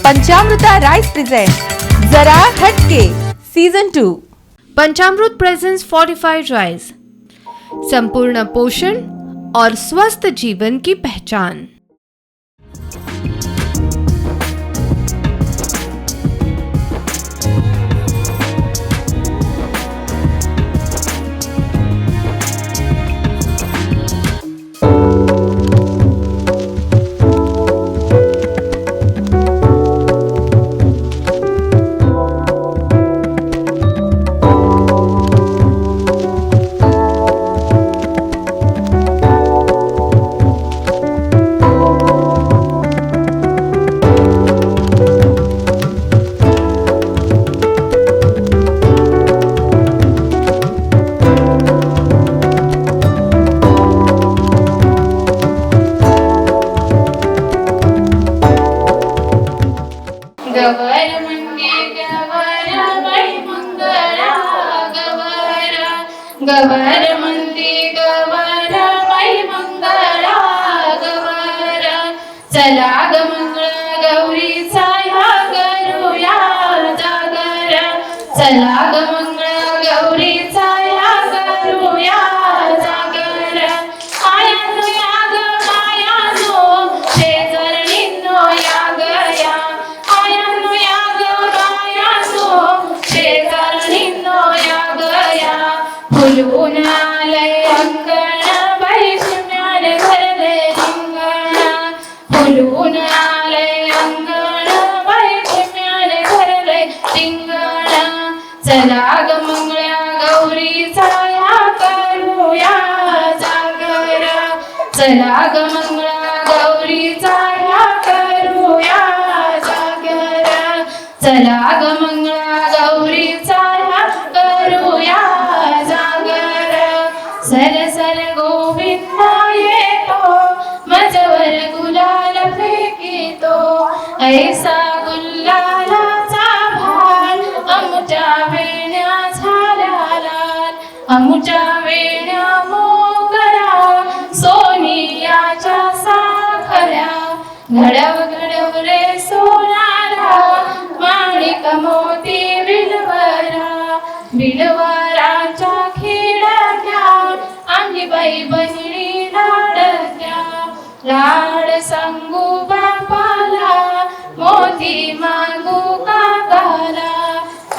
पंचामृता rice present जरा हटके season 2। पंचामृत presence fortified rice, संपूर्ण पोषण और स्वस्थ जीवन की पहचान। गवर म्हणजे गवर बाई मंगळा गवर, गवर म्हणजे गवर बाई मंगळा गवर, चला ग मंगळ गौरीचा ह्या करूया जागर, चला ग मंगळ गौरीचा ह्या करूया जागर, आयानो या ग मायानो शेजारणींनो या ग या, आयानो या ग बायानो शेजारणींनो या ग या, फुलून आलंय अंगण बाई शिम्यान भरले रिंगण, फुलून आलंय अंगण बाई शिम्यान भरले रिंगण, चला ग मंगळ्या गौरीचा ह्या करूया जागर, चला ग मंगळा गौरीचा ह्या करूया जागर, चला ग मंगळा गौरीचा ह्या करूया जागर, सर सर गोविंदा येतो मजवर गुलाल फेकितो, ऐसा गुलालाचा भार आमच्या वेण्या झाल्या लाल, आमच्या वेण्या मोगरा सोनियाच्या साखऱ्या, घडव घडव रे सोनारा माणिक मोती बिलवरा, बिलवराच्या खिडक्या आम्ही बाई बहिणी लाडक्या, लाड सांगू बापाला मोती मागू काकाला,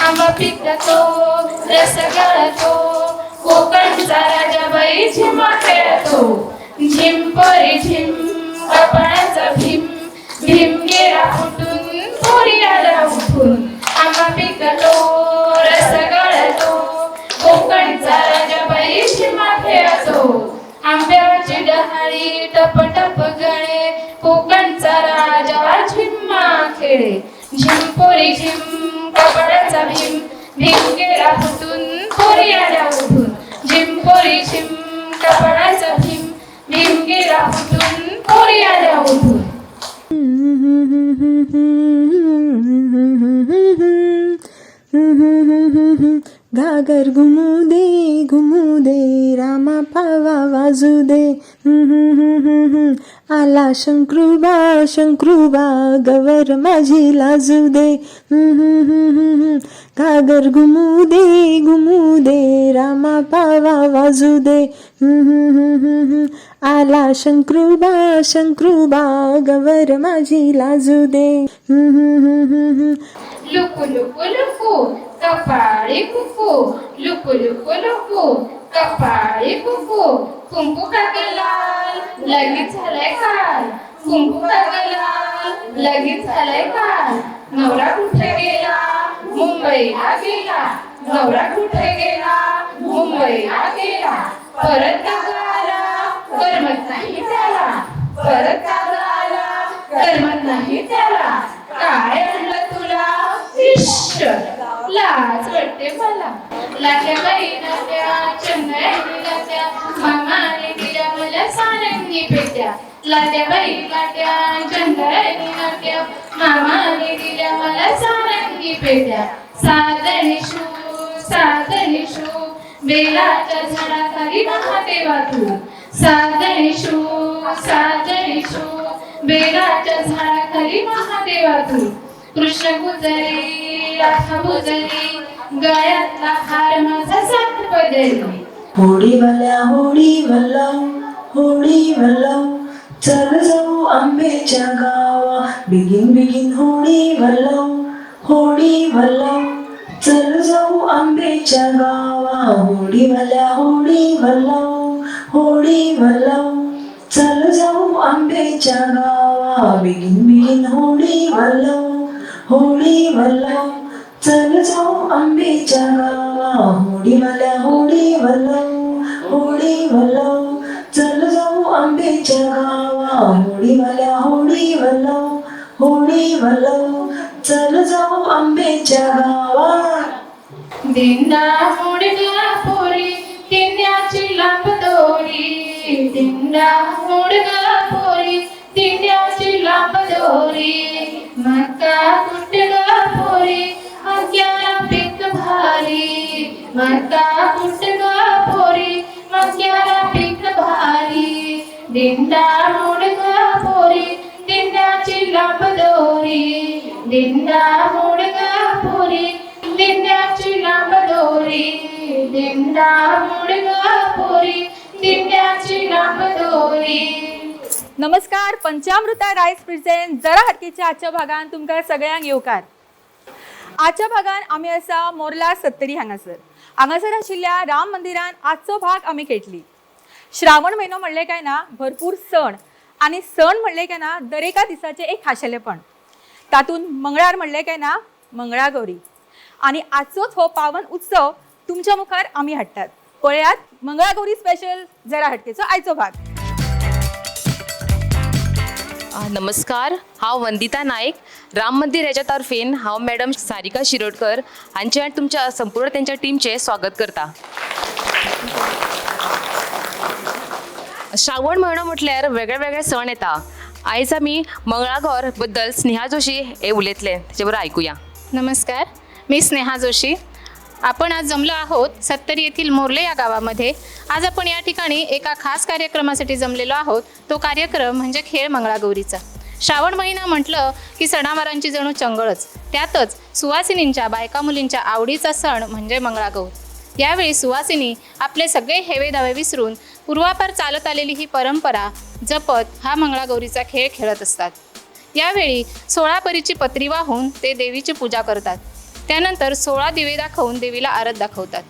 आंबा पिकतो रस गळतो कोकणचा राजा बाई झिमा खेळतो, झिम परी झिम कपाळाचा भीम, भीम गेला फुटून पोरी आला उठून, आंबा पिकतो रस गळतो कोकणचा राजा बाई झिमा खेळतो, आंब्याची डहाळी टप टप गळे कोकणचा राजा झिम्मा खेळे, झिम पोरी झिम कपाळाचा भीम, भीम गेला फुटून पोरी आल्या उठून, झिम पोरी झिम कपाळाचा भीम, भीम गेला फुटून पोरी आल्या उठून. घागर घुमू दे रामा पावा वाजू दे, आला शंकरूबा गवर माझी लाजू दे, घागर घुमू दे रामा पावा वाजू दे, आला शंकरूबा गवर माझी लाजू दे. लुकू लुकू लुकू कपाळी कुकू, लुकू लुकू लुकू कपाळी कुकू, कुंकू का लाल लगेच झालाय काल, कुंकू का लाल लगेच झालाय काल, नवरा कुठे गेला मुंबईला गेला, नवरा कुठे गेला मुंबईला गेला, परत का आला करमत नाही त्याला, परत का आला करमत नाही त्याला, काय आणलं तुला इश्श लाज वाटते मला, लाट्या बाई लाट्या चंद्राने लाट्या मामाने दिल्या मला सारंगी पेट्या, लाट्या बाई लाट्या चंद्राने लाट्या मामाने दिल्या मला सारंगी पेट्या, सादणी शू बेलाच्या झाडाखाली महादेवा तू, सादणी शू बेलाच्या झाडाखाली महादेवा तू, कृष्ण गुजरी राधा गुजरी गळ्यातला हार माझा सात पदरी होळी वल्लव चल जाऊ आंब्याच्या गावा बिगिन बिगिन होळी वल्लव चल जाऊ आंब्याच्या गावा होळी वल्लव चल जाऊ आंब्याच्या गावा बिगिन बिगिन होळी वल्लव चल जाऊ आंब्याच्या गावा होळी वल्लव चल जाऊ आंब्याच्या गावा होळी वल्लव चल जाऊ आंब्याच्या गावा दिंडा मुडगा पोरी दिंड्याची लांब दोरी दिंडा मुडगा पोरी दिंड्याची लांब दोरी मका कुटगा पोरी मक्याला पीक भारी मका कुटगा पोरी मक्याला पीक भारी दिंडा मुडगा पोरी दिंड्याची लांब दोरी दिंडा मुडगा पोरी दिंड्याची लांब दोरी दिंडा मुडगा पोरी दिंड्याची लांब दोरी. नमस्कार. पंचामृता रायस प्रेझेंट जरा हटकेच्या आजच्या भागान तुमकां सगळ्यांक येवकार. आजच्या भागान आमी आसा मोर्ला सत्तरी हांगासर आशिल्ल्या राम मंदिरान आजचो भाग आमी खेळटली. श्रावण म्हयनो म्हणलें काय ना भरपूर सण आनी सण म्हणलें काय ना दरेका दिसाचें एक खाशेलेपण. तातूंत मंगळार म्हणलें काय ना मंगळागौरी आनी आजचोच हो पावन उत्सव तुमच्या मुखार आमी हाडटात. पळयात मंगळागौरी स्पेशल जरा हटकेचो आयचो भाग. नमस्कार, हांव वंदिता नायक. राम मंदिर हेच्या तर्फेन हांव मॅडम सारिका शिरोडकर हांचे आनी तुमच्या संपूर्ण तेंच्या टीमचे स्वागत करता. श्रावण म्हयनो म्हटल्यार वेगळे वेगळे सण येता. आयज आमी मंगळागौर बद्दल स्नेहा जोशी हे उलयतले, तेचे बरोबर आयकुया. नमस्कार, मी स्नेहा जोशी. आपण आज जमलो आहोत सत्तरी येथील मोर्ले या गावामध्ये. आज आपण या ठिकाणी एका खास कार्यक्रमासाठी जमलेलो आहोत. तो कार्यक्रम म्हणजे खेळ मंगळागौरीचा. श्रावण महिना म्हटलं की सणावारांची जणू चंगळच. त्यातच सुवासिनींच्या बायका मुलींच्या आवडीचा सण म्हणजे मंगळागौर. यावेळी सुवासिनी आपले सगळे हेवे दावे विसरून पूर्वापार चालत आलेली ही परंपरा जपत हा मंगळागौरीचा खेळ खेळत असतात. यावेळी 16 परीची पत्री वाहून ते देवीची पूजा करतात. त्यानंतर 16 दिवे दाखवून देवीला आरत दाखवतात.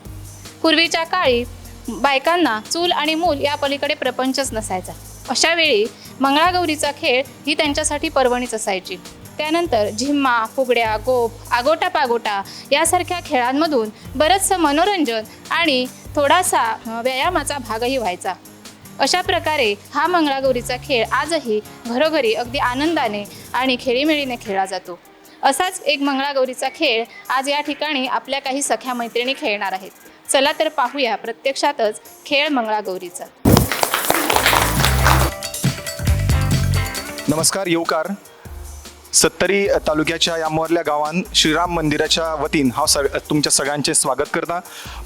पूर्वीच्या काळी बायकांना चूल आणि मूल या पलीकडे प्रपंचच नसायचा. अशा वेळी मंगळागौरीचा खेळ ही त्यांच्यासाठी पर्वणीच असायची. त्यानंतर झिम्मा, फुगड्या, गोप, आगोटा पागोटा यासारख्या खेळांमधून बरंचसं मनोरंजन आणि थोडासा व्यायामाचा भागही व्हायचा. अशा प्रकारे हा मंगळागौरीचा खेळ आजही घरोघरी अगदी आनंदाने आणि खेळीमेळीने खेळला जातो. असाच एक मंगळागौरीचा खेळ आज या ठिकाणी आपल्या काही सख्या मैत्रिणी खेळणार आहेत. चला तर पाहूया प्रत्यक्षातच खेळ मंगळागौरीचा. नमस्कार, येवकार. सत्तरी तालुक्याच्या या मोर्ल्या गावान श्रीराम मंदिराच्या वतीन हांव तुमच्या सगळ्यांचे स्वागत करता.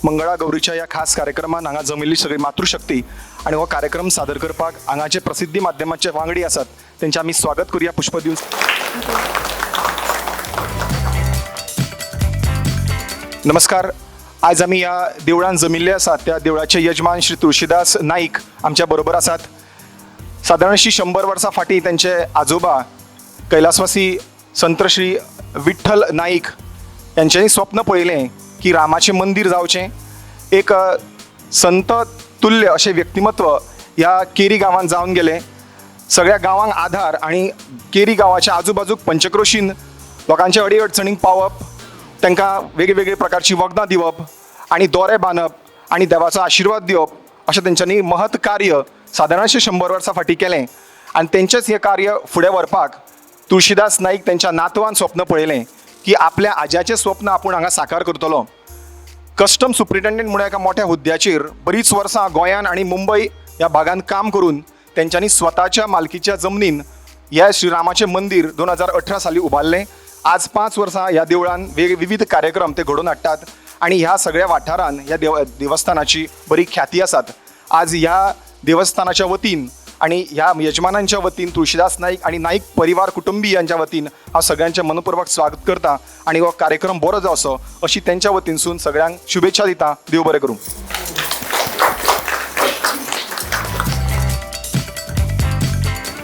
मंगळागौरीच्या या खास कार्यक्रमान हांगा जमिल्ली सगळी मातृशक्ती आणि हो कार्यक्रम सादर करपाक हांगाचे प्रसिद्धी माध्यमाचे वांगडी आसात तेंचे आमी स्वागत करूया पुष्प दिवन. नमस्कार. आज आमी ह्या देवळान जमिल्ले आसात. त्या देवळाचे यजमान श्री तुळशीदास नाईक आमच्या बरोबर आसात. साधारण 100 वर्सां फाटीं त्यांचे आजोबा कैलासवासी संत श्री विठ्ठल नाईक यांच्यानी स्वप्न पळयलें की रामाचें मंदिर जावचें. एक संत तुल्य अशें व्यक्तिमत्व ह्या केरी गांवांत जावन गेलें. सगळ्या गांवांक आधार आणि केरी गांवाच्या आजूबाजूक पंचक्रोशीन लोकांच्या अडीअडचणींक पावप, तांकां वेगवेगळे प्रकारची वखदां दिवप आणि दोरे बांदप आणि देवाचो आशिर्वाद दिवप अशें तेंच्यांनी महत् कार्य साधारण 100 वर्सां फाटीं केलें. आनी तेंचेंच हें कार्य फुडें व्हरपाक तुळशीदास नाईक त्यांच्या नातवान स्वप्न पळयलें की आपल्या आज्याचें स्वप्न आपूण हांगा साकार करतलो. कस्टम सुप्रिटेंडंट म्हणून एका मोठ्या हुद्द्याचेर बरीच वर्सां गोंयान आनी मुंबय ह्या भागांत काम करून तेंच्यांनी स्वताच्या मालकीच्या जमनीन हे श्रीरामाचें मंदिर 2018 साली उबारलें. आज 5 वर्सां ह्या देवळान विविध कार्यक्रम ते घडोवन हाडटात आणि ह्या सगळ्या वाठारान ह्या देवस्थानाची बरी ख्याती आसात. आज ह्या देवस्थानाच्या वतीन आणि ह्या यजमानांच्या वतीन तुळशीदास नाईक आणि नाईक परिवार कुटुंबियांच्या वतीन हांव सगळ्यांचे मनपूर्वक स्वागत करता आणि हो कार्यक्रम बरो जावचो अशी त्यांच्या वतीनसून सगळ्यांक शुभेच्छा दिता. देव बरें करूं.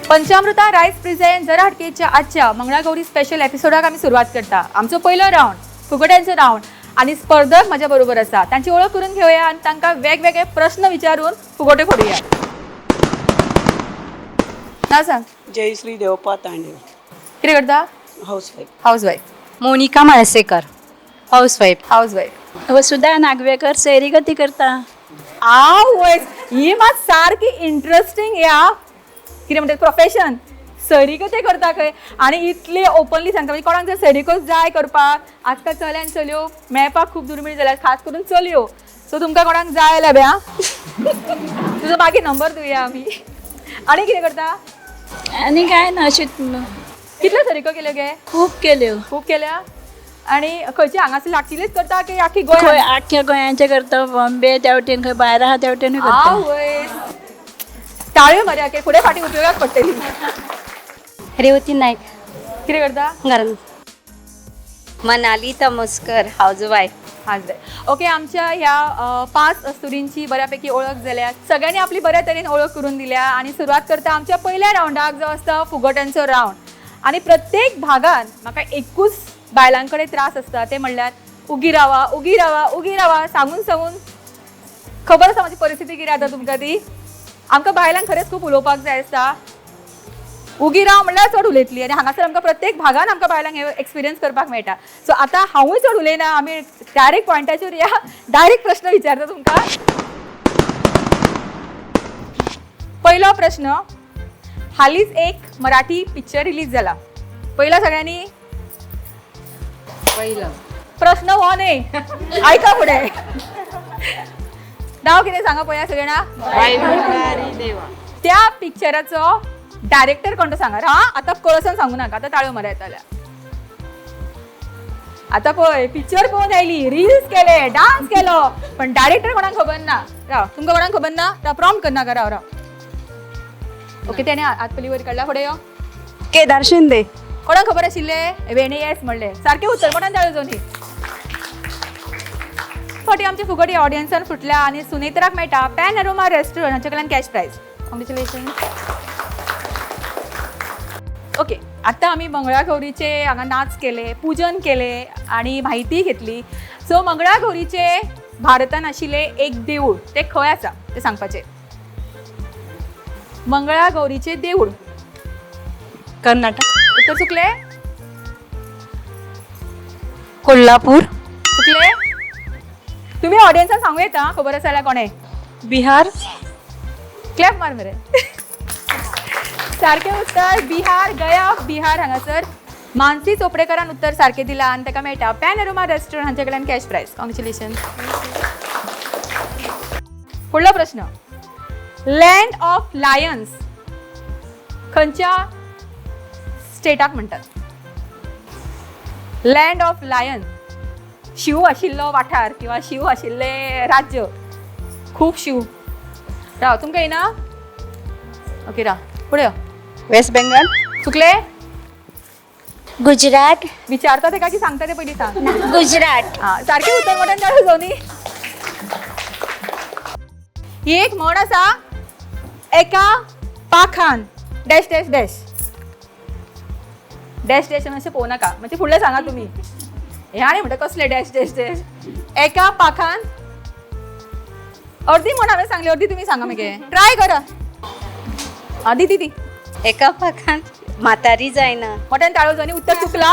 पंचामृता रायस प्रेझेंट जरा हटकेच्या आजच्या मंगळागौरी स्पेशल एपिसोडाक आम्ही सुरुवात करता. आमचो पहिलो राऊंड फुगड्यांचो राऊंड आणि स्पर्धक माझ्या बरोबर आसा. त्यांची ओळख करून घेऊया आणि तांकां वेगवेगळे प्रश्न विचारून फुगोटे फोडूया. नाव सांग. जयश्री देवपा तांडे, कितें करता? Housewife. Housewife. Monika Mhalsekar, housewife. Housewife. Vasudha Nagvekar, सैरीगती करता. आवयस ही मात सारकी इंटरेस्टिंग या कितें म्हणटात प्रोफेशन. सैरीगते करता खंय आनी इतली ओपनली सांगता. म्हणजे कोणाक जर सैरीकच जाय करपाक आजकाल चल्यान चलयो मेळपाक खूब दुर्मीळ जाल्यात, खास करून चलयो. सो तुमकां कोणाक जाय जाल्यार बे तुजो मागीर नंबर दिवया आमी. आनी कितें करता? आनी काय ना, अशें कितल्यो सैरीको केल्यो गे? खूब केल्यो. खूब केल्या. आनी खंयची हांगासर लागचिल्लीच करता की आख्खी खंय गोंय? आख्ख्या गोंयांचे करता, बॉम्बे त्या वटेन, खंय भायर आहा त्या वटेनूय करता. आवयस ताळयो मरे की फुडें फाटीं उपयोगाक पडटली. रेवती नायक, कितें करता? घरान. मनाली तमस्कर, हाऊसवाईफ. ओके, आमच्या ह्या 5 अस्तुरींची बऱ्यापैकी ओळख जाल्या. सगळ्यांनी आपली बऱ्या तरेन ओळख करून दिल्या आणि सुरुवात करता आमच्या पहिल्या राऊंडाक जो आसता फुगोट्यांचो राऊंड. आणि प्रत्येक भागान म्हाका एकूच बायलांकडे त्रास असता, ते म्हणल्यार उगी रावा उगी रावा उगी रावा सांगून सांगून खबर आसा माझी परिस्थिती कितें आतां तुमकां ती. आमकां बायलांक खरेंच खूब उलोवपाक जाय आसता. उगी राव म्हणल्यार चड उलयतली आनी हांगासर आमकां प्रत्येक भागान आमकां बायलांक हे एक्सपिरियन्स करपाक मेळटा. सो आतां हांवूय चड उलयना, आमी डायरेक्ट पॉयंटाचेर या. डायरेक्ट प्रश्न विचारता तुमकां. पहिलो प्रश्न. हालींच एक मराठी पिक्चर रिलीज जाला. पहिला सगळ्यांनी प्रश्न हो न्ही, ऐका फुडें. नाव कितें सांगा पळया सगळ्यांना. त्या पिक्चराचो डायरेक्टर कोण तो सांगा. हा आता कळसन सांगू नाका, आता ताळ्यो मारा येताल्या. आता पळय पिक्चर पळोवन आयली, रील्स केले, डान्स केलो, पण डायरेक्टर कोणाक खबर ना. राव तुमकां कोणाक खबर ना? राव प्रॉम्प्ट करनाका. राव राव. ओके, त्याने हात पयली वयर काडला. फुडें यो. केदार शिंदे. कोणाक खबर आशिल्ले? वेणे येस म्हणले. सारकें उत्तर. कोणाक ताळ्यो जोनी. फावटी आमचे फुगडी ऑडियन्सान फुटल्या आणि सुनेत्राक मेळटा पॅन अरोमा रेस्टॉरंट हांचे कडल्यान कॅश प्राइज. कॉंग्रॅच्युलेशन. ओके, आता आम्ही मंगळागौरीचे हांगा नाच केले, पूजन केले आणि माहिती घेतली. सो मंगळागौरीचे भारतान आशिल्ले एक देऊळ ते खंय आसा ते सांगपाचें. मंगळागौरीचे देऊळ कर्नाटक. उत्तर चुकले. कोल्हापूर. चुकले. तुम्ही ऑडियन्सान सांगू येता खबर आसा जाल्यार कोणे. बिहार. क्लॅप मार मरे. सारखे उत्तर बिहार. गया बिहार हांगासर मानसी चोपडेकरान उत्तर सारखे दिला आणि ताका मेळटा पॅन अरोमा रेस्टॉरंट हांचे कडल्यान कॅश प्राइज. कॉंग्रॅच्युलेशन. फुडलो प्रश्न. लँड ऑफ लायन्स खंयच्या स्टेटाक म्हणटात? Land of lion. शिव आशिल्लो वाठार किंवा शिव आशिल्ले राज्य. खूप शिव. राव तुमकां येना. ओके राव पुढे यो. Waste Bengal. चुकले. गुजरात. विचारता ते का की सांगता ते पयलीं सांग. गुजरात. हा सारखे उत्तर म्हणून जाणा जोनी. ही एक म्हण आसा. एका पाखान dash dash dash dash dash अशें पळोवं नाका. म्हणजे फुडलें सांगा तुमी. हे आनी म्हणटा कसले डॅश डॅश डॅश. एका पाखान अर्दी म्हण हांवें सांगली, अर्दी तुमी सांगा मगे. ट्राय करा. आदी दी दी. एका पाखान म्हातारी जायना. मोठ्यान ताळो जोनी. उत्तर चुकला.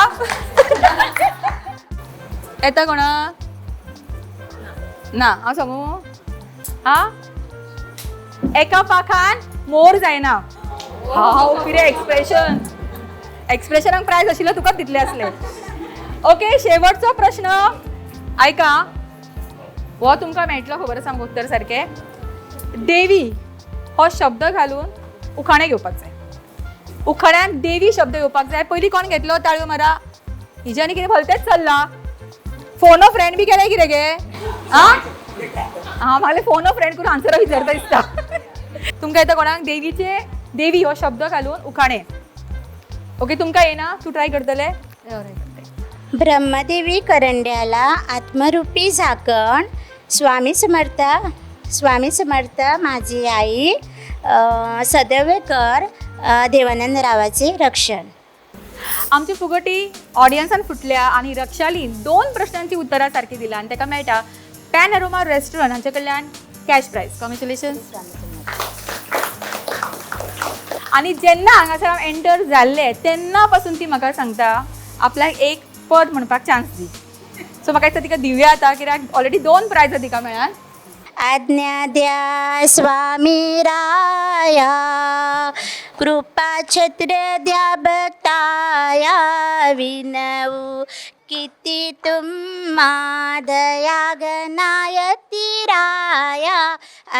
येता कोणा ना हांव सांगू. हा एका पाखान मोर जायना. हाव कितें एक्सप्रेशन. एक्सप्रेशनाक प्रायज आशिल्लो तुकाच दितले असले. ओके, शेवटचो प्रश्न ऐका. हो तुमकां मेळटलो खबर आसा आमकां उत्तर सारखे. देवी हो शब्द घालून उखाणे घेवपाक जाय. उखाण्यान देवी शब्द येवपाक जाय. पयलीं कोण घेतलो ताळयो मारा. हिज्यानी कितें भलतेच चल्ला. फोन ऑफ फ्रेंड बी केले कितें गे. हा म्हाका फोन ऑफ फ्रेंड करून आन्सर विचारता दिसता. तुमकां येता कोणाक देवी हो शब्द घालून उखाणे. ओके तुमकां येना, तू ट्राय करतले. ब्रह्मदेवी करंड्याला आत्मरूपी झाकण. स्वामी समर्थ माझी आई. सदैव कर देवानंद रावाचे रक्षण. आमची फुगटी ऑडियन्सान फुटल्या आणि रक्षालीन 2 प्रश्नांची उतरां सारखी दिला आणि ताका मेळटा पॅनोरमा रेस्टॉरंट हांचे कडल्यान कॅश प्राइज. कॉंग्रॅच्युलेशन्स. आणि जेन्ना हांगासर हांव एंटर जाल्ले तेन्ना पासून ती म्हाका सांगता आपल्याक एक पद म्हणपाक चान्स दी. सो म्हाका दिसता तिका दिवया आता, कित्याक ऑलरेडी 2 प्रायजां तिका मेळ्ळ्यात. आज्ञा द्या स्वामी राया, कृपा छत्र द्या भक्ताया. विनवू किती तुम्हा दया गणायती राया.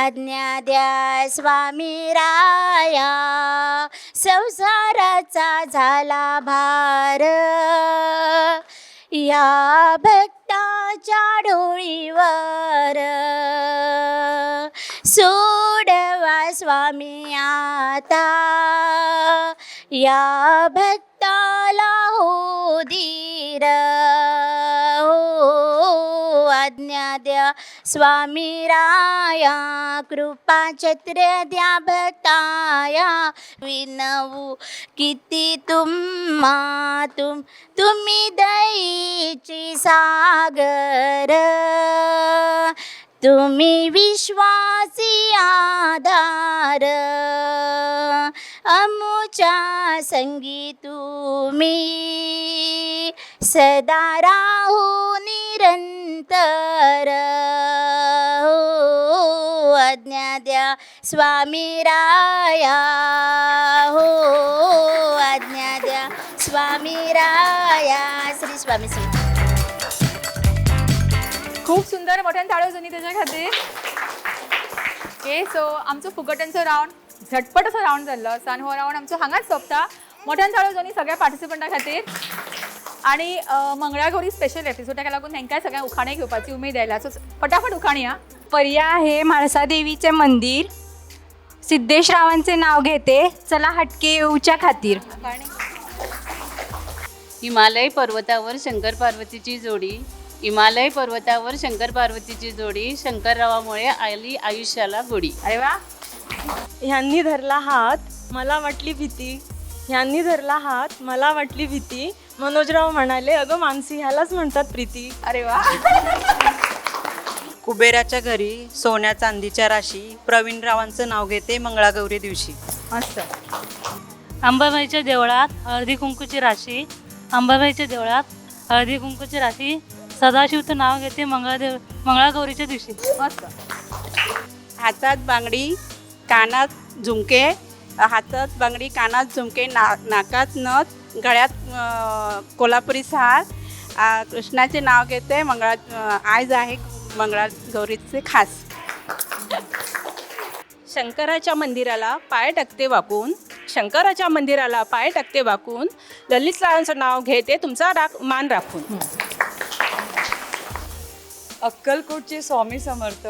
आज्ञा द्या स्वामी राया, संसाराचा झाला भार. या भक्ताच्या डोळीवर सोडवा स्वामी आता. या भक्ताला हो धीर. हो आज्ञा द्या स्वामी राया, कृपा छत्र द्या भक्ताया. विनवू किती तुम्ही दयेची सागर. तुम्ही विश्वासी आधार. अमुच्या संगी तुम्ही सदा राहू निरंतर. हो आज्ञा द्या स्वामी राया. हो आज्ञा द्या स्वामी राया. श्री स्वामी समर्थ. खूप सुंदर, मोठ्यान ताळ्यो जणी त्याच्या खातीर. ओके सो आमचो फुगट्यांचो रावंड झटपट असो रावंड जाल्लो आसा आनी हो रावंड आमचो हांगाच सोंपता. मोठ्यान ताळ्यो जणी सगळ्या पार्टिसिपंटां खातीर. आणि मंगळागौरी स्पेशल एपिसोड ताका लागून तांकां सगळ्यांक उखाणे घेवपाची उमेद आयला. सो फटाफट उखाणी हा. पर्या हे म्हाळसादेवीचे मंदिर. सिद्धेश्वरावांचे नाव घेते, चला हटके येऊच्या खातीर. हिमालय पर्वतावर शंकर पार्वतीची जोडी. हिमालय पर्वतावर शंकर पार्वतीची जोडी. शंकररावामुळे आली आयुष्याला गोडी. अरे वा. ह्यांनी धरला हात मला वाटली भीती. ह्यांनी धरला हात मला वाटली भीती. मनोजराव म्हणाले अगं मानसी ह्यालाच म्हणतात प्रीती. अरे वा. कुबेराच्या घरी सोन्या चांदीच्या राशी. प्रवीणरावांचं नाव घेते मंगळागौरी दिवशी. मस्त. अंबाबाईच्या देवळात हळदी कुंकूची राशी. अंबाबाईच्या देवळात हळदी कुंकूची राशी. सदाशिवचं नाव घेते मंगळागौरीच्या दिवशी. मस्त. हातात बांगडी कानात झुमके. हातात बांगडी कानात झुमके. नाकात नथ. गळ्यात कोल्हापुरी हार. कृष्णाचे नाव घेते आज आहे मंगळागौरीचे खास. शंकराच्या मंदिराला पाय टाकते वाकून. शंकराच्या मंदिराला पाय टाकते वाकून. ललितरावांचं नाव घेते तुमचा मान राखून. अक्कलकोटचे स्वामी समर्थ.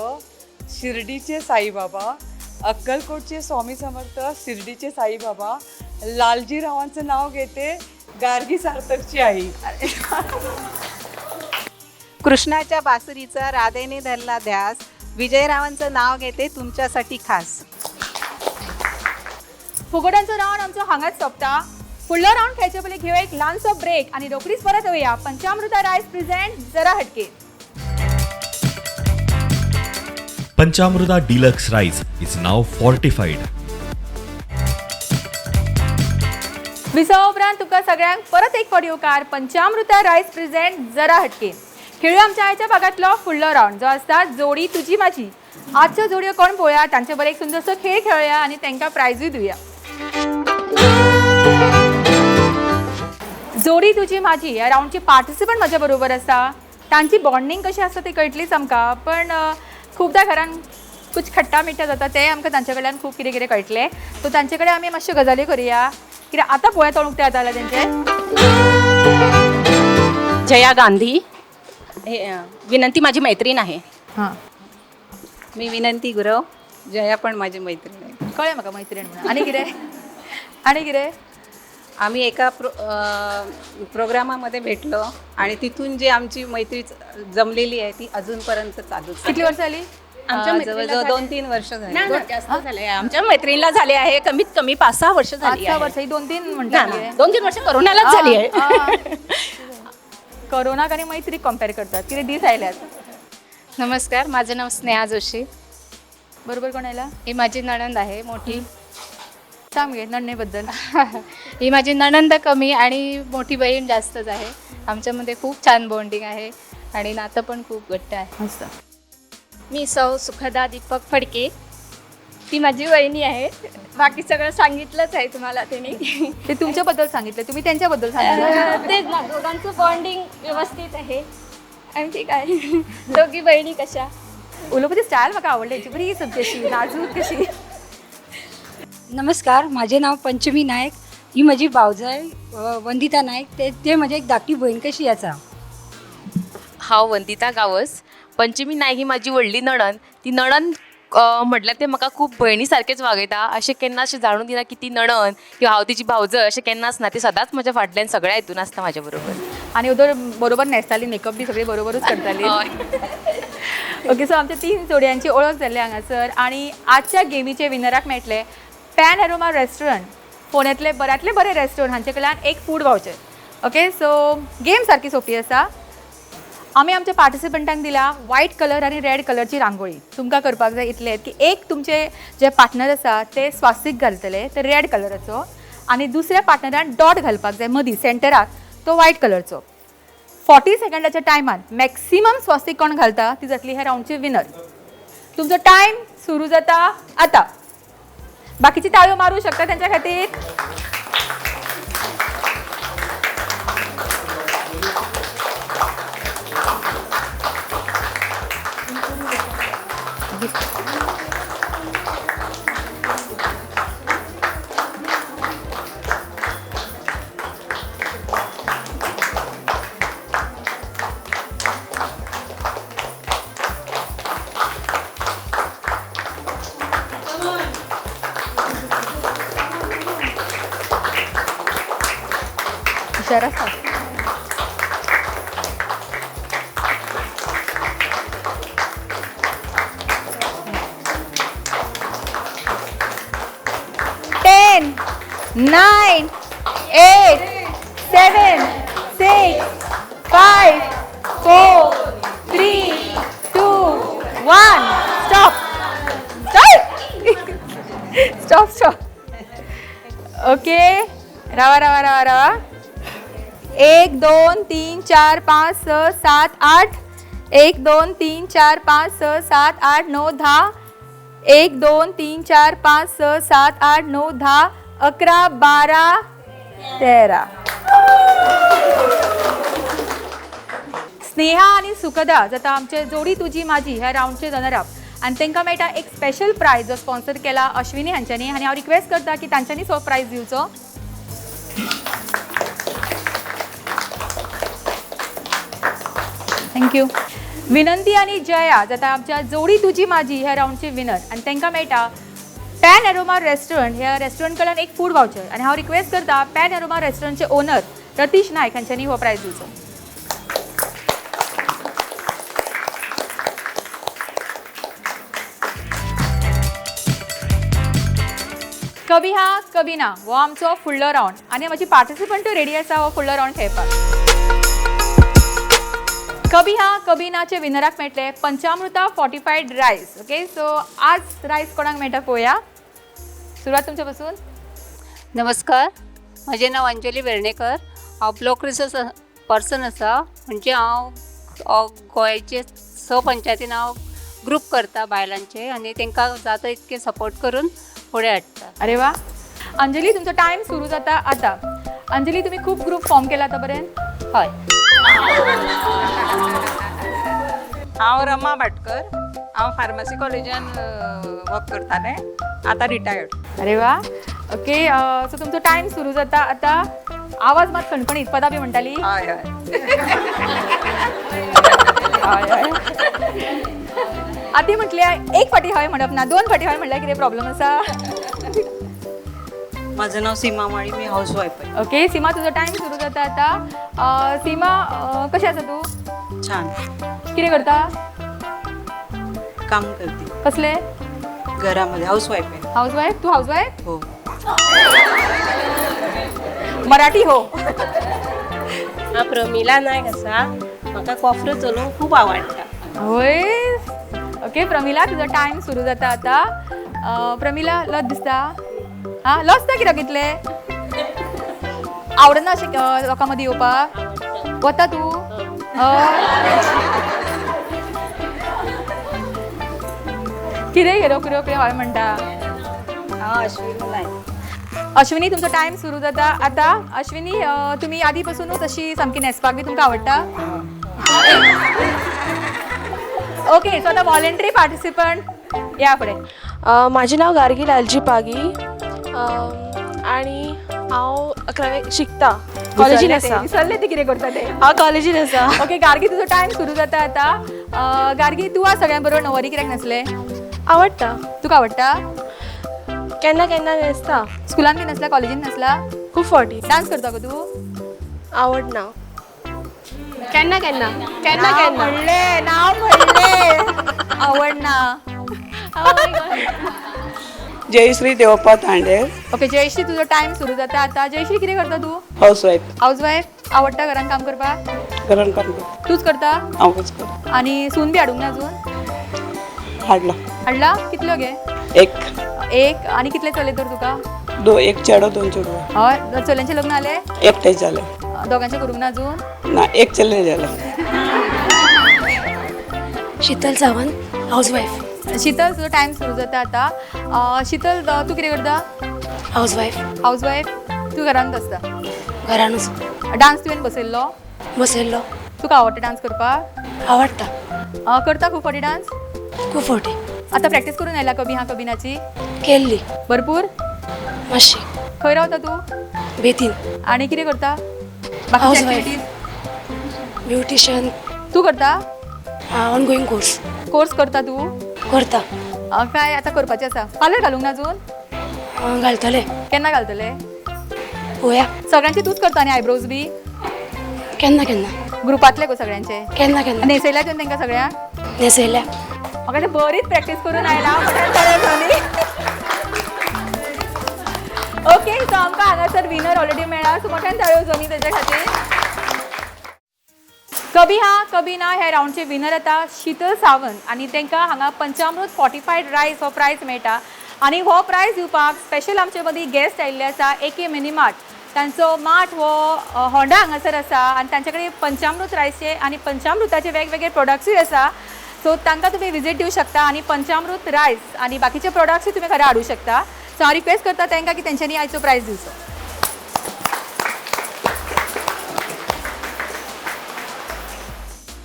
शिर्डीचे साईबाबा. अक्कलकोटचे स्वामी समर्थ. शिर्डीचे साईबाबा. लालजीरावांचं नाव घेते गार्गी सार्थकची आई. कृष्णाच्या बासुरीचा राधेने धरला ध्यास. विजयरावांचं नाव घेते तुमच्यासाठी खास. फुगड्यांचो रावंड आमचो हांगाच सोंपता. फुडलो रावंड खेळचे पयलीं घेवया एक ल्हानसो ब्रेक आणि रोखडीच परत येवया. पंचामृता रायस प्रेझेंट जरा हटके. Panchamruta Deluxe Rice is now fortified. Visa उपरांत तुका सगळ्यांक परत एक फावट येवकार. पंचामृता रायस प्रेझेंट जरा हटके. खेळूया आमच्या आयच्या भागातलो फुडलो रावंड जो आसता जोडी तुजी माझी. आजच्यो जोडयो कोण पळोवया, तांचे बरें एक सुंदरसो खेळ खेळुया आणि तांकां प्रायजूय दिवया. जोडी तुजी माझी ह्या रावंडची पार्टिसिपंट म्हज्या बरोबर आसा. तांची बॉन्डिंग कशी आसता ती कळटलीच आमकां. पण खूबदां घरान कुछ खट्टा मिठ्ठा जाता ते आमकां तांचे कडल्यान खूब कितें कितें कळटलें. सो तांचे कडेन आमी मातश्यो गजाली करुया. कित्याक आतां पळोवया तोंड उक्तें जाता जाल्यार तेंचें. जया गांधी. विनंती माझी मैत्रीण आहे. हां. मी विनंती गुरव. जया पण माझी मैत्रीण आहे. कळ्ळें म्हाका मैत्रीण म्हणून. आनी कितें आम्ही एका प्रोग्रामामध्ये भेटलो आणि तिथून जी आमची मैत्री जमलेली आहे ती अजूनपर्यंत चालू किती वर्ष झाली? जवळजवळ 2-3 वर्ष झाली. जास्त झाले आमच्या मैत्रिणीला झाले आहे कमीत कमी 5-6 वर्ष झाली 5-6 वर्ष ही 2-3 म्हणतात 2-3 वर्ष कोरोनालाच झाली आहे. कोरोनाक आनी मैत्री कम्पेअर करतात कितें दीस आयल्यात. नमस्कार, माझं नाव स्नेहा जोशी. बरोबर कोण आयला? ही माझी नणंद आहे मोठी. सांग गे नणनेबद्दल. ही माझी नणंद कमी आणि मोठी बहीण जास्तच आहे. आमच्यामध्ये खूप छान बॉन्डिंग आहे आणि नातं पण खूप घट्ट आहे. मस्त. मी सौ सुखदा दीपक फडके, ती माझी वहिनी आहे. बाकी सगळं सांगितलंच आहे तुम्हाला त्यांनी. ते तुमच्याबद्दल सांगितलं, तुम्ही त्यांच्याबद्दल सांगितलं. तेच ना, दोघांचं बॉन्डिंग व्यवस्थित आहे. आणखी काय दोघी बहिणी कशा. उलोवपाची स्टायल म्हाका आवडली, बरी कशी नाजूक कशी. नमस्कार, माझे नाव पंचमी नायक. ही माझी भावजाय वंदिता नायक. ते माझी एक धाकटी बहीण कशी आसा. हांव वंदिता गावस. पंचमी नायक ही माझी व्हडली नणंद. ती नणंद म्हटल्यार ते म्हाका खूब भयणी सारकेच वागयता. अशें केन्ना अशें जाणून दिना की ती नणंद किंवा हांव तिची भावजय अशें केन्नाच ना. ती सदांच म्हज्या फाटल्यान सगळ्या हितून आसता म्हाज्या बरोबर. आणि उदर बरोबर न्हेसताली, मेकअप बी सगळी बरोबरूच करताली. ओके, सो आमच्या 3 जोडयांची ओळख जाल्ली हांगासर. आणि आजच्या गेमीचे विनराक मेळटले पॅन एरोमा रेस्टॉरंट, पुण्यातले बऱ्यांतले बरे रेस्टॉरंट हांचे कडल्यान एक food voucher. Okay, so game सारकी सोपी आसा. आमी आमच्या पार्टिसिपंटांक दिला व्हाईट कलर आणि रेड कलरची रांगोळी. तुमकां करपाक जाय इतलें की एक तुमचे जे पार्टनर आसा ते स्वास्तीक घालतले ते रेड कलराचो, आणि दुसऱ्या पार्टनरान डॉट घालपाक जाय मदीं सेंटराक तो व्हाईट कलरचो. 40 सेकंदाच्या टायमान मॅक्सिमम स्वास्तीक कोण घालता ती जातली ह्या राऊंडची विनर. तुमचो टायम सुरू जाता आतां. बाकीची ताळयो मारू शकता त्यांच्या खातीर. इशारा सांग. Ten, 9, 8, 7, 6, 5, 4, 3, 2, 1. Stop. Stop. ओके, रावा. 1, 2, 3, 4, 5, 6, 7, 8. 1, 2, 3, 4, 5, 6, 7, 8, 9, 10. 1, 2, 3, 4, 5, 6, 7, 8, 9, 10, 11, 12, 13. स्नेहा आणि सुखदा जाता आमचे जोडी तुजी माझी ह्या राऊंडचे रनर अप. आणि तांकां मेळटा एक स्पेशल प्रायज जो स्पॉन्सर केला अश्विनी हांच्यांनी. आनी हांव रिक्वेस्ट करता की तांच्यांनी तो प्रायज दिवचो. थँक्यू. विनंती आणि जया जाता आमच्या जोडी तुजी माझी ह्या राऊंडची विनर. आणि तांकां मेळटा पॅन एरोमा रेस्टॉरंट ह्या रेस्टॉरंट कडल्यान एक फूड वाउचर. आणि हांव रिक्वेस्ट करता पॅन एरोमा रेस्टॉरंटचे ओनर रतीश नायक हांच्यांनी हो प्रायज दिवचो. कभी हा कभी ना हो आमचो फुडलो राऊंड. आणि माझी पार्टिसिपंटूय रेडी आसा हो फुडलो राऊंड खेळपाक. कभी हा कभी नाचे विनराक मेळटले पंचामृता फॉर्टिफाईड रायस. ओके, सो आज रायस कोणाक मेळटा पळोवया. सुरवात तुमच्या पासून. नमस्कार, माझे नाव अंजली वेर्णेकर. हांव ब्लॉक रिसोर्स पर्सन आसा. म्हणजे हांव गोंयचे 6 पंचायतीन हांव ग्रूप करता बायलांचे आणि तांकां जाता इतके सपोर्ट करून फुडें हाडटा. अरे वा. अंजली, तुमचो टायम सुरू जाता आता. अंजली, तुम्ही खूप ग्रुप फॉर्म केला आतापर्यंत. हय. हांव रमा भाटकर. हांव फार्मसी कॉलेजान वर्क करतालें. आतां रिटायर्ड. अरे वा. ओके, सो तुमचो टायम सुरू जाता आता. आवाज मात खणखणीत, पदा बी म्हणटाली. हय. आधी म्हटल्या एक फाटी हय म्हणप ना 2 फाटी हय म्हटल्यार कितें प्रॉब्लेम आसा? माझं नाव सीमा माळी, मी हाऊसवाईफ आहे. ओके सीमा तुझा टाइम सुरू जाता आता. सीमा कशी आसा तू? छान. कितें करता? काम करते कसले? घरामध्ये हाऊसवाईफ आहे. हाऊसवाईफ? तू हाऊसवाईफ? हो. मराठी हो. हांव प्रमिला नायक आसा. म्हाका कॉफरो चलोवंक खूब आवडटा. होय. ओके प्रमिला तुझा टाइम सुरू जाता आता. प्रमिला लज दिसता? हा लजता कित्याक इतले? आवडना अशें लोकां मदीं येवपाक? वता तू? कितें गे रोखडी रोखडी हय म्हणटा? अश्विनी नायक. अश्विनी तुमचो टाइम सुरू जाता आता. अश्विनी तुम्ही आधीपासूनच अशी सामकी न्हेसपाक बी तुमकां आवडटा? ओके सो आता व्हॉलेंटरी पार्टिसिपंट या फुडें. माझे नाव गार्गी लालजी पागी आणि हांव 11वी शिकता. कॉलेजीन आसा. विसरले ते कितें करता ते? हांव कॉलेजीन आसा. ओके गार्गी तुजो टाइम सुरू जाता आता. गार्गी तूं आज सगळ्यां बरोबर नवरी कित्याक न्हेसले? आवडटा. तुका आवडटा? केन्ना केन्ना न्हेसता. स्कुलान बी नसला कॉलेजीन नसला? खूब फावटी. डान्स करता गो तूं? आवडना. केन्ना केन्ना केन्ना नाव केन्ना म्हणले नाव म्हणले आवडना. जयश्री देवप्पा तांडे, ओके जयश्री तुझो टाइम सुरू जाता आता. जयश्री कितें करता तू? हाऊसवाईफ. हाऊसवाईफ. आवडटा घरान काम करपाक? घरान काम करता. तूच करता? हांवूच करता. आणि सून बी हाडूंक ना अजून? हाडला. हाडला? कितल्यो गे? एक आणि कितले चले तर तुका? एक चेडो 2 चेडो. हय चल्यांचे लग्न आले? एकटेच झालं. दोघांचे करूंक ना अजून? ना एक चले झालं. शीतल सावंत हाऊसवाईफ. शीतल तुझो टाइम सुरू जाता आता. शीतल तू कितें करता? हाऊसवाईफ. हाऊसवाईफ. तू घरांत आसता? घरानूच. डान्स तुवें बसयल्लो? बसयल्लो. तुका आवडटा डान्स करपाक? आवडटा. करता खूब फावटी डान्स? खूब फावटी. आता प्रॅक्टीस करून आयला कभी हाँ कभी नाची? केल्ली. भरपूर? मातशी. खंय रावता तू? बेतीन. आणि कितें करता? हाऊसवाईफ. ब्युटिशियन. तू करता? Ongoing course. कोर्स करता तू? करता. काय आता करपाचें आसा? पार्लर घालूंक ना अजून? घालतले. केन्ना घालतले? पळोवया. सगळ्यांचे तूच करता न्ही आयब्रोज बी? केन्ना केन्ना. ग्रुपातले गो सगळ्यांचे? केन्ना केन्ना. न्हेसयल्या तुवें तांकां सगळ्यांक? न्हेसयल्या. म्हाका ते बरीच प्रॅक्टीस करून आयला ओके सो आमकां हांगासर विनर ऑलरेडी मेळ्ळा सो मोठ्यान ताळयो जमी तेजे खातीर. कभी हा कभी ना ह्या राउंडचे विनर येता शीतल सावंत आणि तांकां हांगा पंचामृत फॉर्टिफायड रायस हो प्रायज मेळटा. आणि हो प्रायज दिवपाक स्पेशल आमचे मदीं गेस्ट आयिल्ले आसा AK मिनी मार्ट. तांचो मार्ट हो होंडा हांगासर आसा आनी तांचे कडेन पंचामृत रायसचे आनी पंचामृताचे वेगवेगळे प्रोडक्ट्सूय आसा. सो तांकां तुमी विजीट दिवंक शकता आनी पंचामृत रायस आनी बाकीचे प्रोडक्ट्सूय तुमी घरा हाडूंक शकता. सो हांव रिक्वेस्ट करता तांकां की तेंच्यांनी आयचो प्रायज दिवचो.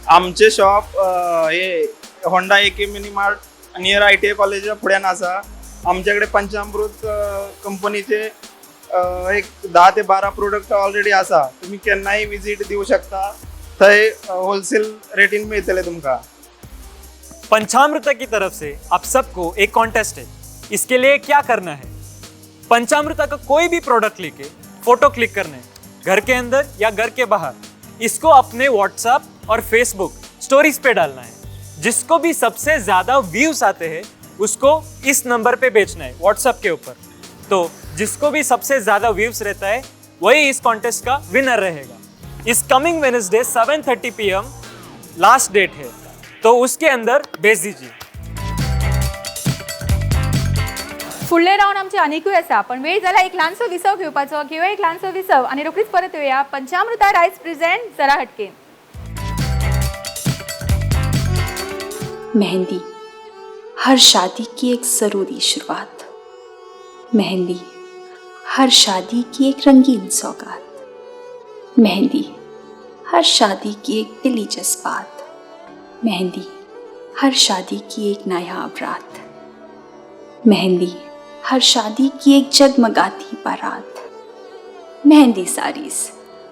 आमचे शॉप हे Honda AK mini mart near ITI कॉलेजच्या फुड्यान आसा. आमच्याकडे पंचामृत कंपनीचे एक 10 ते 12 प्रोडक्ट ऑलरेडी आसा. तुम्ही केन्नाय विजीट दिवं शकता. थंय होलसेल रेटीन मिळतले तुमका. पंचामृता की तरफ से आप सबको एक कॉन्टेस्ट है. इसके लिए क्या करना है, पंचामृता का कोई भी प्रोडक्ट लेके फोटो क्लिक करना है, घर के अंदर या घर के बाहर. इसको अपने व्हाट्सएप और फेसबुक स्टोरीज पे डालना है. जिसको भी सबसे ज्यादा व्यूज आते हैं उसको इस नंबर पे बेचना है व्हाट्सएप के ऊपर. तो जिसको भी सबसे ज्यादा व्यूज रहता है वही इस कॉन्टेस्ट का विनर रहेगा. इस coming Wednesday 7:30 PM last date है, तो उसके अंदर बेच दीजिए. फुडले राउंड आमचे अनेकूय आसा पण वेळ जाला एक ल्हानसो विसव घेवपाचो. घेवया एक ल्हानसो विसव आणि रोखडीच परत येऊया. पंचामृता रायस प्रेझेंट जरा हटके. मेहंदी हर शादी की एक ज़रूरी शुरुआत. मेहंदी हर शादी की एक रंगीन सौगात. मेहंदी हर शादी की एक दिली जज्बात. मेहंदी हर शादी की एक नायाब रात. मेहंदी हर शादी की एक जगमगाती बारात. मेहंदी साड़ीज़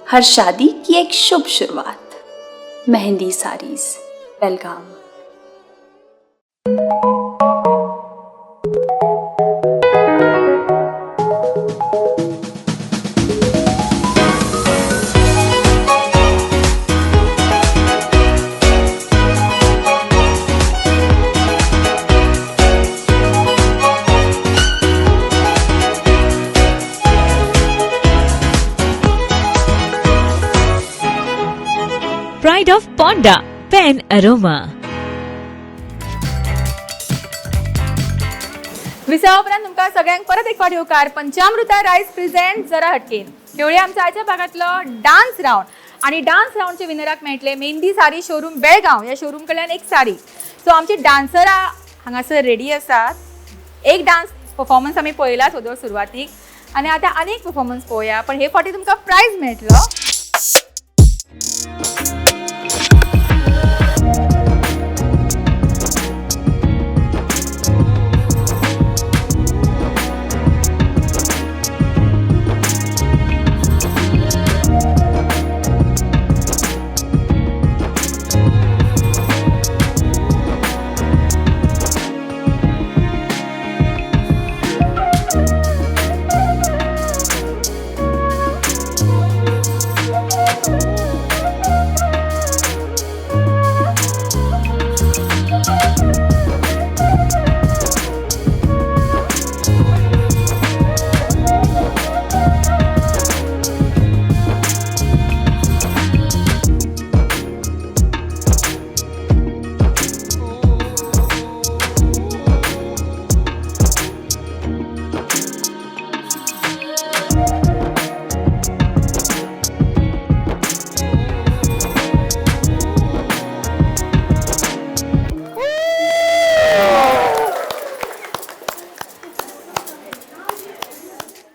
हर शादी की एक शुभ शुरुआत. मेहंदी साड़ीज़ बेलगाम. pride of Ponda pen aroma. विसावा उपरांत तुमकां सगळ्यांक परत एक फावटी येवकार पंचामृता रायस प्रेझेंट जरा हटकेन केवळ्या आमच्या आयच्या भागातलो डान्स राउंड आणि डान्स राउंडचे विनराक मेळटले मेहंदी साडी शोरूम बेळगांव या शोरूम कडल्यान एक साडी. सो आमची डान्सरां हांगासर रेडी आसात. एक डान्स परफॉर्मन्स आमी पळयलाच होतो सुरवातीक आणि आता अनेक परफॉर्मन्स पळोवया पण हे फावटी तुमकां प्राइज मेळटलो.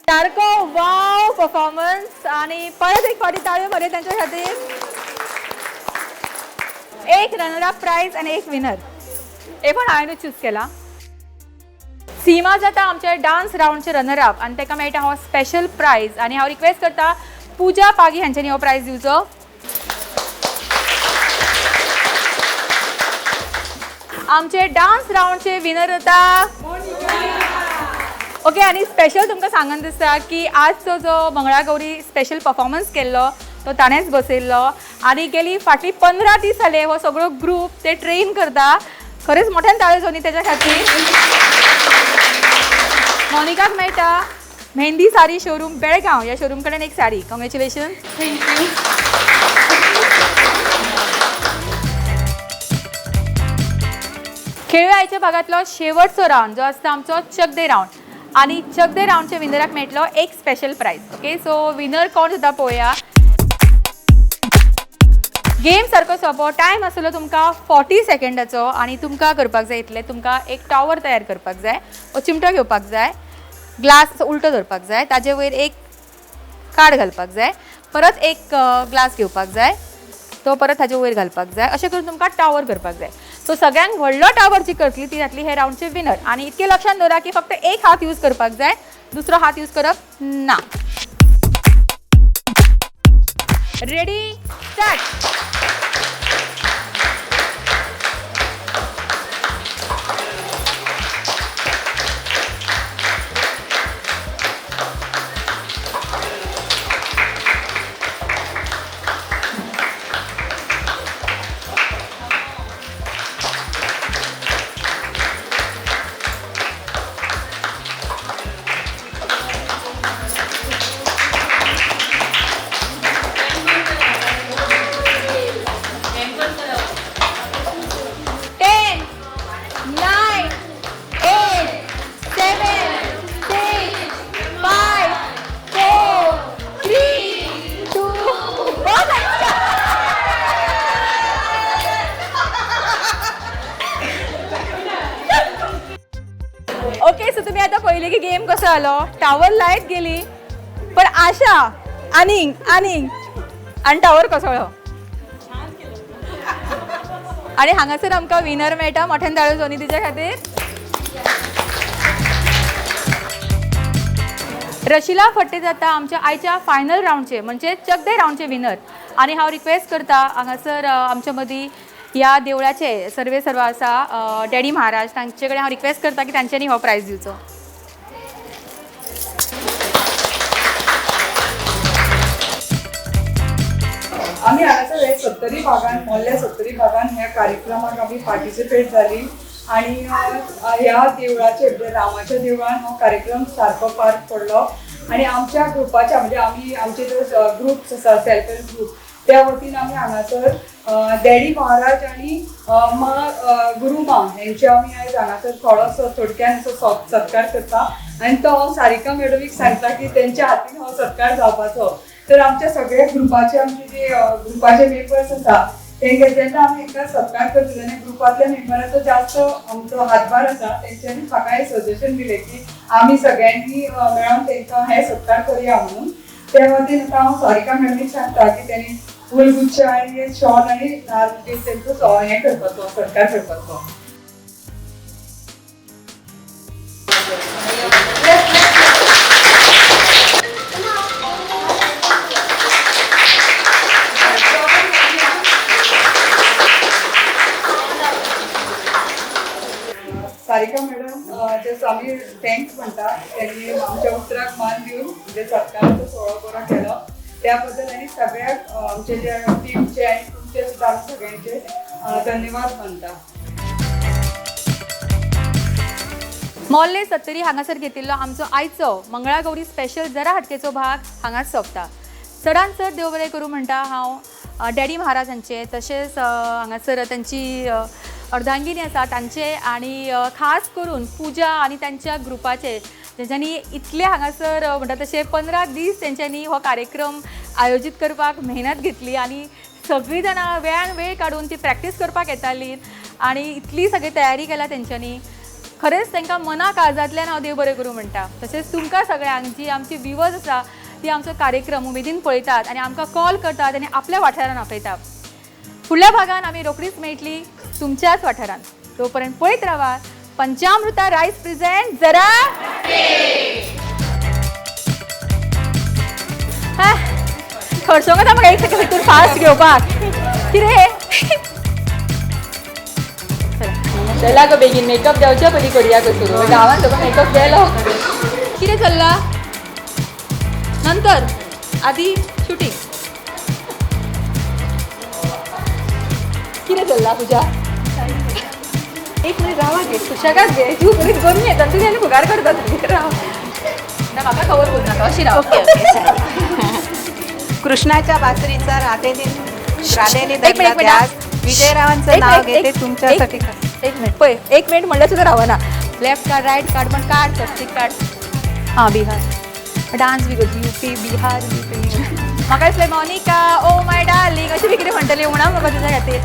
सारको वाव परफॉर्मन्स आणि परत एक फावटी ताळ्यो मारया त्यांच्या खातीर. एक रनर अप प्राइज आणि एक विनर हे पण हांवें चूज केला. सीमा जाता आमचे डान्स राउंडचे रनर अप आणि ताका मेळटा हो स्पेशल प्राइज आणि हांव रिक्वेस्ट करता पूजा पागी हांच्यानी हो प्राइज दिवचो. आमचे डान्स राउंडचे विनर जाता ओके. आणि स्पेशल तुमकां सांगन दिसता की आजचो जो मंगळागौरी स्पेशल परफॉर्मन्स केल्लो तो ताणेंच बसयल्लो आणि गेली फाटली 15 दीस जाले हो सगळो ग्रूप ते ट्रेन करता. खरेंच मोठ्यान ताळ्यो जोनी तेच्या खातीर. मोनिकाक मेळटा मेहंदी साडी शोरूम बेळगांव या शोरूम कडेन एक साडी. कॉंग्रॅच्युलेशन. थँक्यू. खेळ्यो आयच्या भागातलो शेवटचो राउंड जो आसता आमचो चक दे राउंड आणि चक दे राउंडच्या विनराक मेळटलो एक special prize. Okay so winner कोण सुद्धा पळोवया. गेम सारको सोंपो. टायम आसलो तुमकां 40 सेकंडाचो आणि तुमकां करपाक जाय इतले. तुमकां एक टावर तयार करपाक जाय. चिमटो घेवपाक जाय. ग्लास उलटो धरपाक जाय. ताजे वयर एक कार्ड घालपाक जाय. परत एक ग्लास घेवपाक जाय. तो परत ताजे वयर घालपाक जाय. अशें करून तुमकां टावर करपाक जाय. सो सगळ्यांक व्हडलो टावर जी करतली ती जातली हे राउंडचे विनर. आणि इतके लक्षात दवरा की फक्त एक हात यूज करपाक जाय. दुसरो हात यूज करप ना. Ready start. ओके सो तुम्ही आता पहिले की गेम कसो आलो. टावर लायट गेली पण आशा आनीक आणि टावर कोसळ्ळो. आणि हांगासर आमकां विनर मेळटा. मोठ्यान ताळ्यो जोनी तिच्या खातीर. रशिला फट्टे जाता आमच्या आयच्या फायनल राउंडचे म्हणजे चक दे राउंडचे विनर. आणि हांव रिक्वेस्ट करता हांगासर आमच्या मदीं ह्या देवळाचे सर्वे सर्वा आसा डॅडी महाराज तांचे कडेन हांव रिक्वेस्ट करता की तांच्यांनी हो प्राइज दिवचो. आम्ही हांगासर 70 भागान मोडल्या 70 भागान ह्या कार्यक्रमाक आमी पार्टिसिपेट जाली आणि ह्या देवळाचे रामाच्या देवळान हो कार्यक्रम सारको पार पडलो. आणि आमच्या ग्रुपाच्या म्हणजे आमचे जो ग्रुप्स आसा सेल्फ हेल्प ग्रुप त्या वतीन आमी हांगासर डॅडी महाराज आनी गुरुमा हेंचे आमी आयज हांगासर थोडोसो थोडक्यान असो सत्कार करता आनी तो सारिका मॅडमीक सांगता की तेंच्या हातीन हो सत्कार जावपाचो. तर आमच्या सगळ्या ग्रुपाचे आमचे जे ग्रुपाचे मेंबर्स आसा तेंगे जेन्ना आमी एका सत्कार करता तेन्ना ग्रुपांतल्या मेंबराचो जास्त आमचो हातभार आसा. तेंच्यांनी म्हाका एक सजेशन दिलें की आमी सगळ्यांनी मेळून तेंकां हे सत्कार करुया म्हणून. त्या वतीन आतां हांव सारिका मॅडमीक सांगता की तेणी फुलगुच्छ आनी शॉल आनी नाल्ल तेंचो हें करपाचो सत्कार करपाचो. सारिका मॅडम जस्ट आम्ही थँक्स म्हणटा त्यांनी आमच्या उतराक मान दिवन म्हणजे सत्काराचो सोहळो बरो केलो त्या बद्दल आनी सगळ्याक आमचे जे टीमचे आनी तुमचे सुद्दां सगळ्यांचे धन्यवाद मानता. मोल्ले सत्तरी हांगासर घेतिल्लो आमचो आयचो मंगळागौरी स्पेशल जरा हटकेचो भाग हांगाच सोंपता. चडांत चड देव बरें करूं म्हणटा हांव डॅडी महाराजांचे तशेंच हांगासर तांची अर्धांगिनी आसा तांचे आनी खास करून पुजा आनी तांच्या ग्रुपाचे जेंच्यांनी इतले हांगासर म्हणटा तशें 15 दीस तेंच्यांनी हो कार्यक्रम आयोजीत करपाक मेहनत घेतली आनी सगळीं जाणां वेळान वेळ काडून ती प्रॅक्टीस करपाक येतालीं आनी इतली सगळी तयारी केल्या तेंच्यांनी. खरेंच तांकां मना काळजांतल्यान हांव देव बरें करूं म्हणटा. तशेंच तुमकां सगळ्यांक जी आमची व्ह्युअर्स आसा ती आमचो कार्यक्रम उमेदीन पळयतात आनी आमकां कॉल करतात आनी आपल्या वाठारान आपयतात. फुडल्या भागान आमी रोखडीच मेळटली तुमच्याच वाठारान. तोपर्यंत पळयत रावा पंचामृता रायस प्रेझेंट जरा खर्चो करता म्हाका एक सेकंड फास्ट घेवपाक कितें चला गो बेगीन मेकअप देवच्या पयलीं करुया गो सुरू. गांवांत सगळो मेकअप केलो. कितें चल्ला नंतर आधी शूटिंग कितें चल्ला पुजा. एक मिनिट रावा घे सुशेगाद घे तूं करीत करून येता तुझे आनी फुगार करता तुमी राव ना म्हाका खबर करूं नाका अशी राव. कृष्णाच्या बासरीचा राधेने धरला ध्यास विजयरावांचं नाव घेते तुमच्यासाठी. एक मिनिट पळय एक मिनिट म्हणल्यार सुद्दां रावना. लेफ्ट कार्ड रायट कार्ड पण कार्ड स्वस्तिक कार्ड हां बिहार डान्स बी करता यूपी बिहार म्हाका दिसलें मोनिका ओ माय डार्लिंग अशें बी कितें म्हणटली म्हणा म्हाका तुज्या खातीर.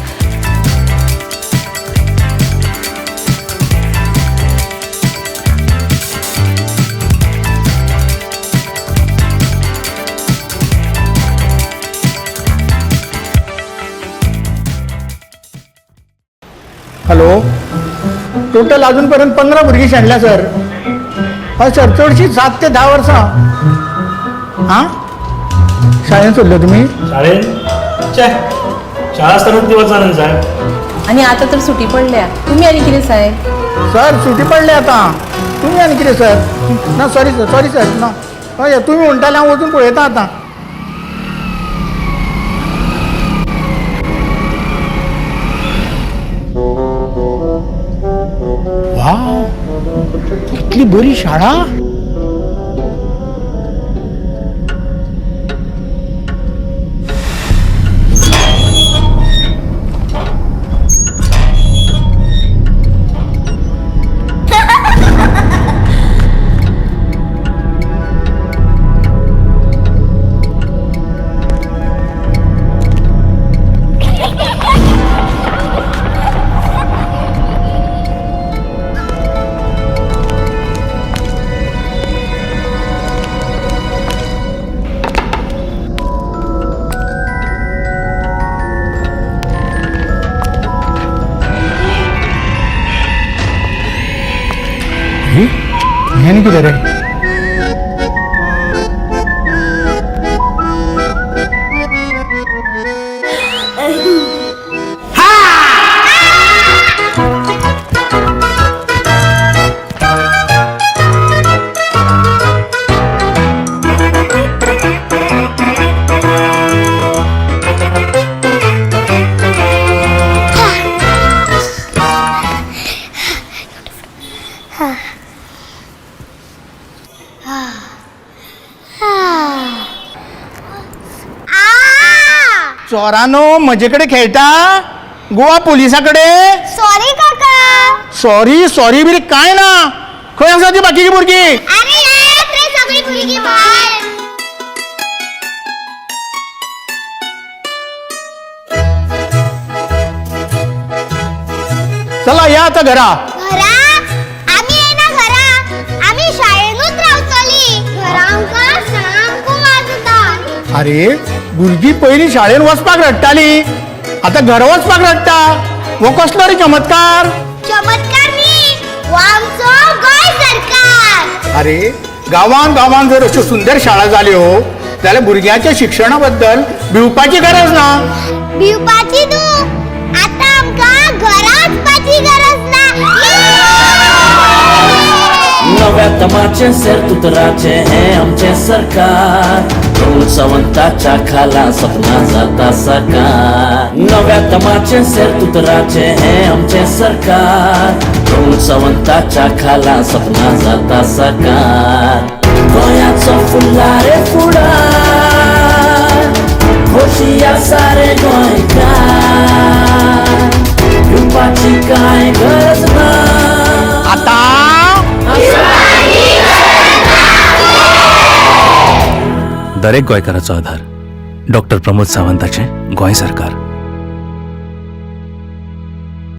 हॅलो टोटल अजूनपर्यंत 15 भुरगीं शेणल्या सर. हय सर चडशी 7 ते 10 वर्सां. हां शाळेन सोडल्यो तुमी. शाळेन शाळा आसतना दिवस जालें साहेब. आनी आतां तर सुटी पडल्या तुमी आनी कितें साहेब. सर सुटी पडली आतां तुमी आनी कितें सर. ना सॉरी सर ना हय तुमी म्हणटाले हांव वचून पळयता आतां. वाव कितली बरी शाळा. ह्यानी कितें रे. चोरानो म्हजे कडेन खेळटा गोवा पोलिसाकडे सॉरी काका सॉरी सॉरी बिरी काय ना खंय आसा ती बाकीची भुरगीं अरे येत रे सगळी भुरगीं भायर चला या आता घरा घरा आम्ही येना घरा आम्ही शाळेनूच रावतली घरा आमकां सामको वाजता अरे भुरगीं पयलीं शाळेन वचपाक रडटाली आता घर वचपाक रडटा हो कसलो रे चमत्कार चमत्कार न्ही हो आमचो गोंय सरकार अरे गांवान गांवान जर अश्यो सुंदर शाळा जाल्यो जाल्यार भुरग्यांच्या शिक्षणा बद्दल भिवपाची गरज ना भिवपाची न्हू आता आमकां घरा वचपाची गरज ना नव्या तमाचे सेरतुतराचे हे आमचे सरकार सावंताच्या खाला सपना जाता साकार नव्या तमाचे सेरतुतराचे हे आमचे सरकार सावंताच्या खाला सपना जाता साकार गोंयाचो फुल्लारे फुडार खोशी सारे गोंयकार भिवपाची कांय गरज ना आता दरेक गोंयकाराचो आधार डॉक्टर प्रमोद सावंताचें गोंय सरकार.